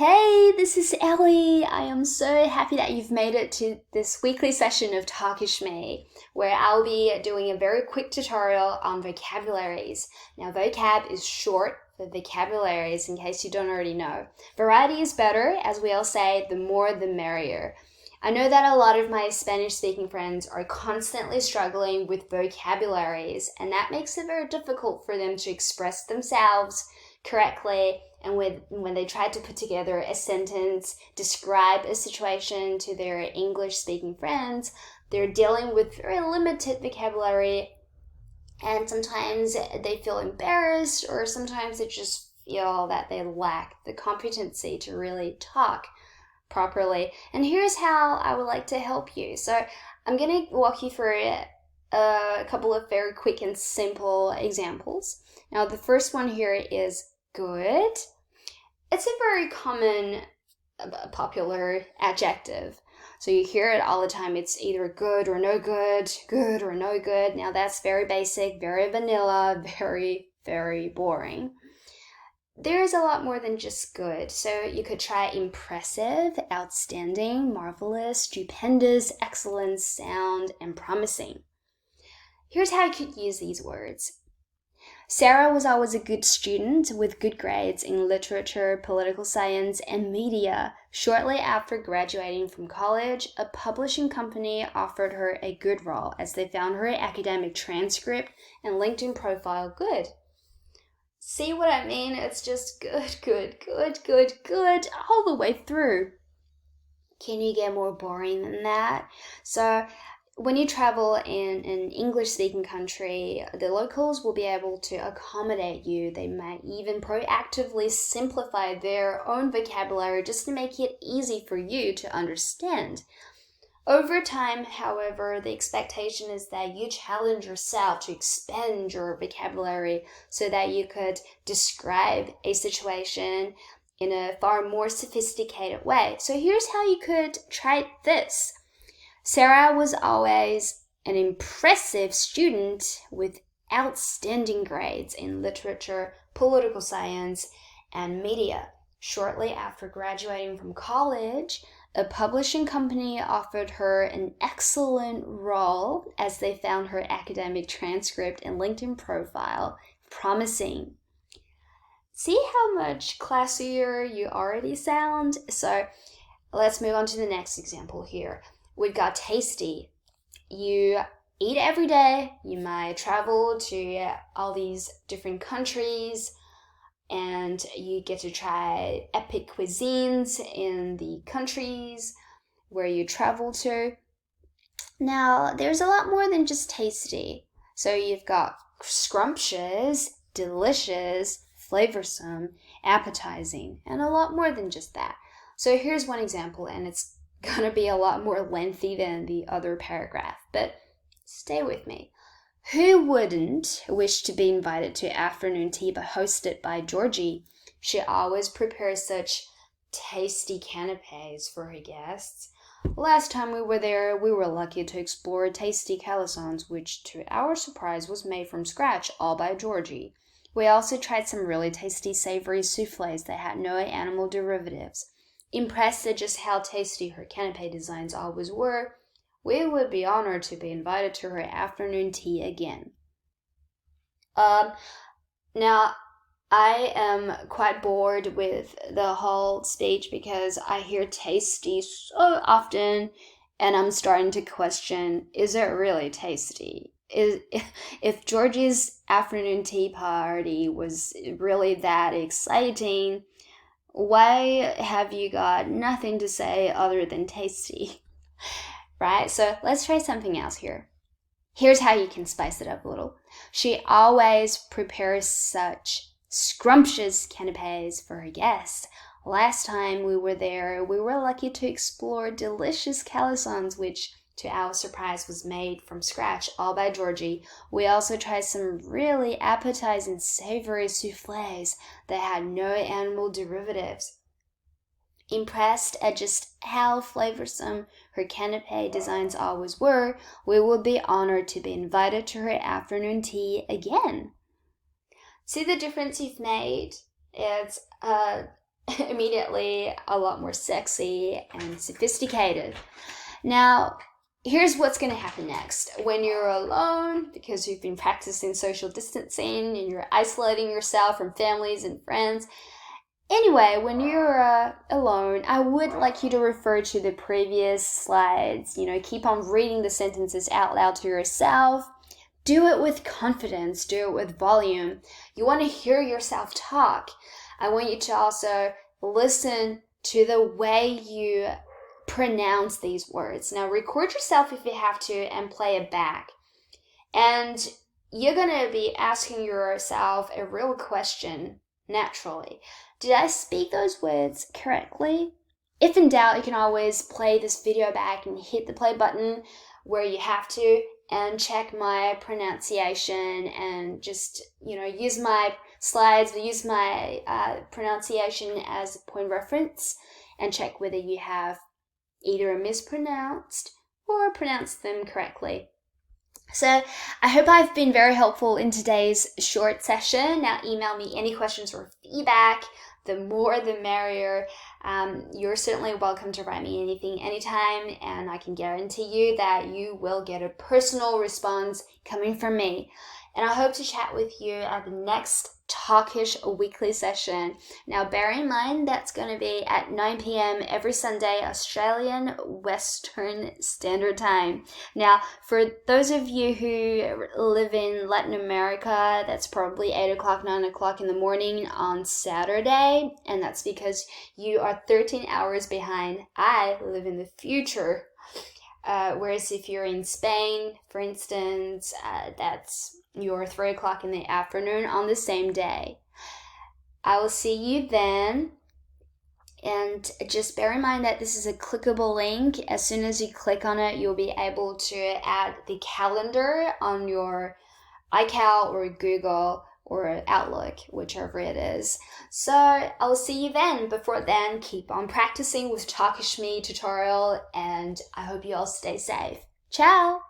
Hey, this is Ellie. I am so happy that you've made it to this weekly session of TalkishMe, where I'll be doing a very quick tutorial on vocabularies. Now, vocab is short for vocabularies, in case you don't already know. Variety is better, as we all say, the more the merrier. I know that a lot of my Spanish-speaking friends are constantly struggling with vocabularies, and that makes it very difficult for them to express themselves correctly. And when they try to put together a sentence, describe a situation to their English-speaking friends, they're dealing with very limited vocabulary, and sometimes they feel embarrassed, or sometimes they just feel that they lack the competency to really talk properly. And here's how I would like to help you. So I'm going to walk you through a couple of very quick and simple examples. Now, the first one here is good. It's a very common, popular adjective. So you hear it all the time. It's either good or no good. Now that's very basic, very vanilla, very, very boring. There is a lot more than just good. So you could try impressive, outstanding, marvelous, stupendous, excellent, sound, and promising. Here's how you could use these words. Sarah was always a good student with good grades in literature, political science, and media. Shortly after graduating from college, a publishing company offered her a good role as they found her academic transcript and LinkedIn profile good. See what I mean? It's just good, all the way through. Can you get more boring than that? So, when you travel in an English-speaking country, the locals will be able to accommodate you. They might even proactively simplify their own vocabulary just to make it easy for you to understand. Over time, however, the expectation is that you challenge yourself to expand your vocabulary so that you could describe a situation in a far more sophisticated way. So here's how you could try this. Sarah was always an impressive student with outstanding grades in literature, political science, and media. Shortly after graduating from college, a publishing company offered her an excellent role as they found her academic transcript and LinkedIn profile promising. See how much classier you already sound? So let's move on to the next example here. We've got tasty. You eat every day. You might travel to all these different countries and you get to try epic cuisines in the countries where you travel to. Now, there's a lot more than just tasty. So you've got scrumptious, delicious, flavorsome, appetizing, and a lot more than just that. So here's one example, and it's gonna be a lot more lengthy than the other paragraph, but stay with me. Who wouldn't wish to be invited to afternoon tea but hosted by Georgie? She always prepares such tasty canapes for her guests. Last time we were there, we were lucky to explore tasty calisons, which to our surprise was made from scratch, all by Georgie. We also tried some really tasty savory soufflés that had no animal derivatives. Impressed at just how tasty her canapé designs always were, we would be honored to be invited to her afternoon tea again. Now, I am quite bored with the whole speech because I hear tasty so often, and I'm starting to question, is it really tasty? If Georgie's afternoon tea party was really that exciting, why have you got nothing to say other than tasty? Right? So let's try something else here. Here's how you can spice it up a little. She always prepares such scrumptious canapes for her guests. Last time we were there, we were lucky to explore delicious calisons, which to our surprise was made from scratch, all by Georgie. We also tried some really appetizing savory soufflés that had no animal derivatives. Impressed at just how flavorsome her canapé designs always were, we would be honored to be invited to her afternoon tea again. See the difference you've made? It's immediately a lot more sexy and sophisticated. Now, here's what's going to happen next. When you're alone, because you've been practicing social distancing and you're isolating yourself from families and friends. Anyway, when you're alone, I would like you to refer to the previous slides. Keep on reading the sentences out loud to yourself. Do it with confidence. Do it with volume. You want to hear yourself talk. I want you to also listen to the way you pronounce these words. Now, record yourself if you have to and play it back. And you're going to be asking yourself a real question naturally. Did I speak those words correctly? If in doubt, you can always play this video back and hit the play button where you have to and check my pronunciation and just, use my slides, use my pronunciation as a point of reference and check whether you have either mispronounced or pronounced them correctly. So I hope I've been very helpful in today's short session. Now email me any questions or feedback. The more the merrier. You're certainly welcome to write me anything anytime, and I can guarantee you that you will get a personal response coming from me. And I hope to chat with you at the next Talkish weekly session. Now, bear in mind that's going to be at 9 p.m. every Sunday, Australian Western Standard Time. Now, for those of you who live in Latin America, that's probably 8 o'clock, 9 o'clock in the morning on Saturday, and that's because you are 13 hours behind. I live in the future. Whereas if you're in Spain, for instance, that's your 3 o'clock in the afternoon on the same day. I will see you then. And just bear in mind that this is a clickable link. As soon as you click on it, you'll be able to add the calendar on your iCal or Google or Outlook, whichever it is. So I'll see you then. Before then, keep on practicing with TalkishMe tutorial, and I hope you all stay safe. Ciao!